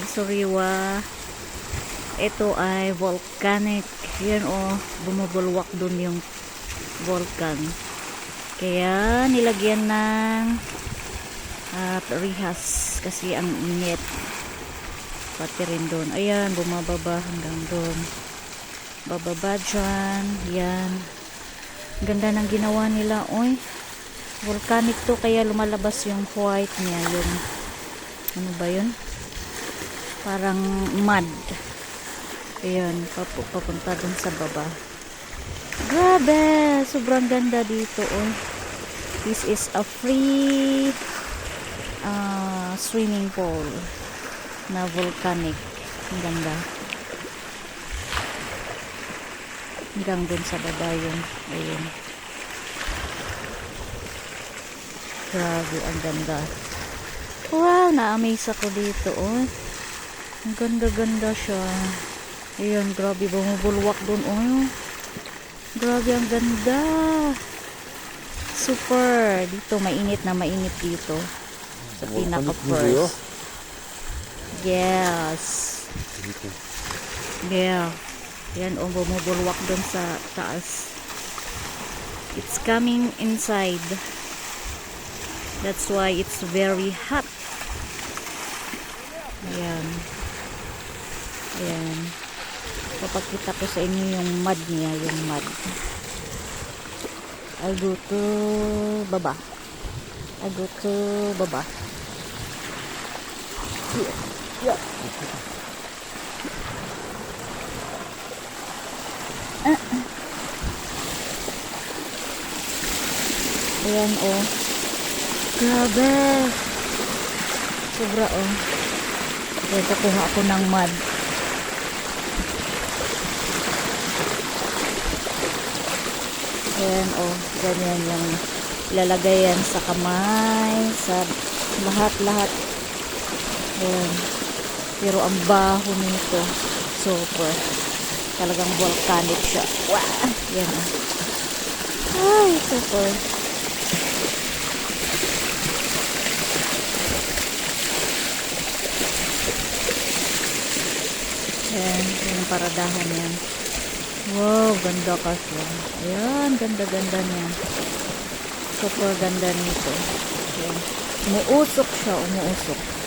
Suriwa. Ito ay volcanic. Yan bumubulwak dun yung volcan. Kaya nilagyan ng rihas kasi ang init. Pati rin dun. Ayan, bumababa hanggang dun. Bababa dyan. Yan. Ganda ng ginawa nila. Uy, volcanic to kaya lumalabas yung white niya. Yung, ano ba yun? Parang mud. Ayan, papunta dun sa baba. Grabe! Sobrang ganda dito. Oh. This is a free swimming pool na volcanic. Ang ganda. Hanggang dun sa baba yun. Ayun. Grabe, ang ganda. Wow! Na-amaze ako dito. Oh. Ang ganda-ganda siya. Ayan, grabe, bumubulwak dun. Oh. Grabe, ang ganda. Super. Dito, mainit na mainit dito. Sa pinaka-first. Yes. Yeah. Ayan, bumubulwak dun sa taas. It's coming inside. That's why it's very hot. Ayan. Ayan. Papakita ko sa inyo yung mud niya, yung mud. I'll go to baba. I'll go to baba. Here. Yeah. Ayan, grabe. Sobra, Kaya kukuha ako ng mud. Ayan, ganyan yung ilalagay yan sa kamay, sa lahat-lahat. Ayan. Pero ang baho nito, super. Talagang volcanic siya. Wow! Ayan, Ay, super. Ayan, yung paradahan yan. Wow, ganda kasi. Ayan, ganda-ganda niya. Super ganda nito. Ayan. Umuusok siya, umuusok.